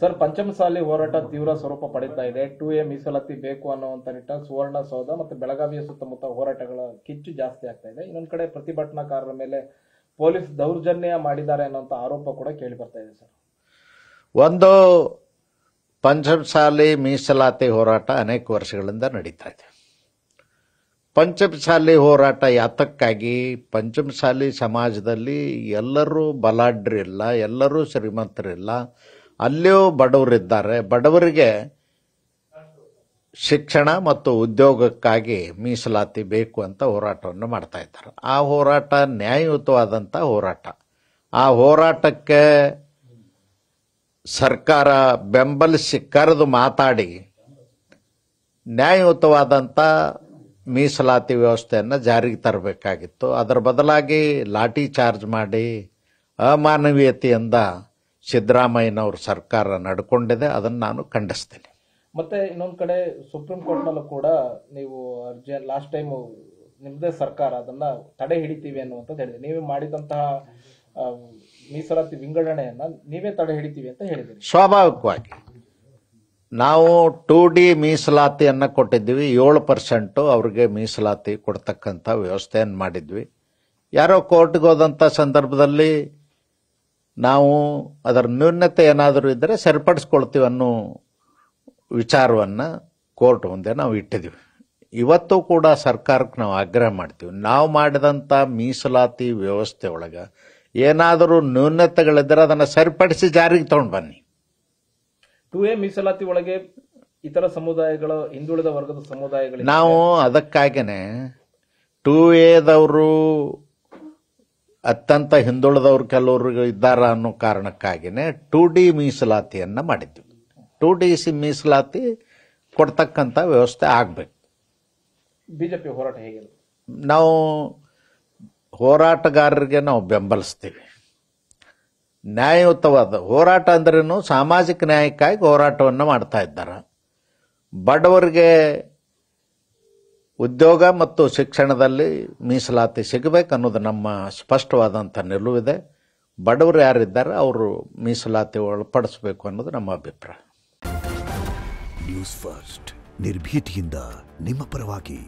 Sir, Panchamasali ಹೋರಾಟ ತೀವ್ರ ಸ್ವರೂಪ ಪಡಿತಾ ಇದೆ. 2A ಮೀಸಲಾತಿ ಬೇಕು ಅನ್ನುವಂತ ನಿಟ್ಟಿನಲ್ಲಿ ಸುವರ್ಣಸೌಧ ಮತ್ತು ಬೆಳಗಾವಿಯ ಸುತ್ತಮುತ್ತ ಹೋರಾಟಗಳ ಕಿಚ್ಚು ಜಾಸ್ತಿ ಆಗ್ತಾ ಇದೆ. ಇನ್ನೊಂದ್ ಕಡೆ ಪ್ರತಿಭಟನಾಕಾರರ ಮೇಲೆ ಪೊಲೀಸ್ ದೌರ್ಜನ್ಯ ಮಾಡಿದ್ದಾರೆ ಅನ್ನುವಂತ ಆರೋಪ ಕೂಡ ಕೇಳಿ ಬರ್ತಾ ಇದೆ ಸರ್. ಒಂದು, ಪಂಚಮಸಾಲಿ ಮೀಸಲಾತಿ ಹೋರಾಟ ಅನೇಕ ವರ್ಷಗಳಿಂದ ನಡೀತಾ ಇದೆ. ಪಂಚಮಸಾಲಿ ಹೋರಾಟ ಯಾತಕ್ಕಾಗಿ? ಪಂಚಮಸಾಲಿ ಸಮಾಜದಲ್ಲಿ ಎಲ್ಲರೂ ಬಲಾಢ್ಯರಿಲ್ಲ, ಎಲ್ಲರೂ ಶ್ರೀಮಂತರಿಲ್ಲ, ಅಲ್ಲಿಯೂ ಬಡವರಿದ್ದಾರೆ. ಬಡವರಿಗೆ ಶಿಕ್ಷಣ ಮತ್ತು ಉದ್ಯೋಗಕ್ಕಾಗಿ ಮೀಸಲಾತಿ ಬೇಕು ಅಂತ ಹೋರಾಟವನ್ನು ಮಾಡ್ತಾ ಇದ್ದಾರೆ. ಆ ಹೋರಾಟ ನ್ಯಾಯಯುತವಾದಂಥ ಹೋರಾಟ. ಆ ಹೋರಾಟಕ್ಕೆ ಸರ್ಕಾರ ಬೆಂಬಲಿಸಿ ಕರೆದು ಮಾತಾಡಿ ನ್ಯಾಯಯುತವಾದಂಥ ಮೀಸಲಾತಿ ವ್ಯವಸ್ಥೆಯನ್ನು ಜಾರಿಗೆ ತರಬೇಕಾಗಿತ್ತು. ಅದರ ಬದಲಾಗಿ ಲಾಠಿ ಚಾರ್ಜ್ ಮಾಡಿ ಅಮಾನವೀಯತೆಯಿಂದ ಸಿದ್ದರಾಮಯ್ಯನವ್ರ ಸರ್ಕಾರ ನಡ್ಕೊಂಡಿದೆ. ಅದನ್ನು ನಾನು ಖಂಡಿಸ್ತೇನೆ. ಮತ್ತೆ ಇನ್ನೊಂದು ಕಡೆ ಸುಪ್ರೀಂ ಕೋರ್ಟ್ನಲ್ಲೂ ಕೂಡ ನೀವು ಅರ್ಜಿ ಲಾಸ್ಟ್ ಟೈಮ್ ನಿಮ್ಮದೇ ಸರ್ಕಾರ ಅದನ್ನ ತಡೆ ಹಿಡಿತೀವಿ ಅನ್ನುವಂಥದ್ದು ಹೇಳಿದೆ. ನೀವೇ ಮಾಡಿದಂತಹ ಮೀಸಲಾತಿ ವಿಂಗಡಣೆಯನ್ನ ನೀವೇ ತಡೆ ಹಿಡಿತೀವಿ ಅಂತ ಹೇಳಿದ್ದೀರಿ. ಸ್ವಾಭಾವಿಕವಾಗಿ ನಾವು 2D ಮೀಸಲಾತಿಯನ್ನು ಕೊಟ್ಟಿದ್ವಿ. 7% ಅವ್ರಿಗೆ ಮೀಸಲಾತಿ ಕೊಡ್ತಕ್ಕಂಥ ವ್ಯವಸ್ಥೆಯನ್ನು ಮಾಡಿದ್ವಿ. ಯಾರೋ ಕೋರ್ಟ್ಗೆ ಹೋದಂಥ ಸಂದರ್ಭದಲ್ಲಿ ನಾವು ಅದರ ನ್ಯೂನತೆ ಏನಾದರೂ ಇದ್ದರೆ ಸರಿಪಡಿಸ್ಕೊಳ್ತೀವಿ ಅನ್ನೋ ವಿಚಾರವನ್ನು ಕೋರ್ಟ್ ಮುಂದೆ ನಾವು ಇಟ್ಟಿದ್ದೀವಿ. ಇವತ್ತು ಕೂಡ ಸರ್ಕಾರಕ್ಕೆ ನಾವು ಆಗ್ರಹ ಮಾಡ್ತೀವಿ, ನಾವು ಮಾಡಿದಂಥ ಮೀಸಲಾತಿ ವ್ಯವಸ್ಥೆ ಒಳಗೆ ಏನಾದರೂ ನ್ಯೂನತೆಗಳಿದ್ದರೆ ಅದನ್ನು ಸರಿಪಡಿಸಿ ಜಾರಿಗೆ ತಗೊಂಡು ಬನ್ನಿ. 2A ಮೀಸಲಾತಿ ಒಳಗೆ ಇತರ ಸಮುದಾಯಗಳ ಹಿಂದುಳಿದ ವರ್ಗದ ಸಮುದಾಯಗಳು ನಾವು ಅದಕ್ಕಾಗಿಯೇ 2Aದವರು ಅತ್ಯಂತ ಹಿಂದುಳಿದವರು ಕೆಲವರು ಇದ್ದಾರ ಅನ್ನೋ ಕಾರಣಕ್ಕಾಗಿಯೇ 2D ಮೀಸಲಾತಿಯನ್ನು ಮಾಡಿದ್ವಿ. 2D ಮೀಸಲಾತಿ ಕೊಡ್ತಕ್ಕಂಥ ವ್ಯವಸ್ಥೆ ಆಗಬೇಕು. ಬಿಜೆಪಿ ಹೋರಾಟ ಹೇಗೆ? ನಾವು ಹೋರಾಟಗಾರರಿಗೆ ನಾವು ಬೆಂಬಲಿಸ್ತೀವಿ. ನ್ಯಾಯಯುತವಾದ ಹೋರಾಟ ಅಂದ್ರೇನು, ಸಾಮಾಜಿಕ ನ್ಯಾಯಕ್ಕಾಗಿ ಹೋರಾಟವನ್ನು ಮಾಡ್ತಾ ಇದ್ದಾರೆ. ಬಡವರಿಗೆ ಉದ್ಯೋಗ ಮತ್ತು ಶಿಕ್ಷಣದಲ್ಲಿ ಮೀಸಲಾತಿ ಸಿಗಬೇಕು ಅನ್ನೋದು ನಮ್ಮ ಸ್ಪಷ್ಟವಾದಂಥ ನಿಲುವಿದೆ. ಬಡವರು ಯಾರಿದ್ದಾರೆ ಅವರು ಮೀಸಲಾತಿ ಒಳಪಡಿಸಬೇಕು ಅನ್ನೋದು ನಮ್ಮ ಅಭಿಪ್ರಾಯ. ನ್ಯೂಸ್ ಫಸ್ಟ್, ನಿರ್ಭೀತಿಯಿಂದ ನಿಮ್ಮ ಪರವಾಗಿ.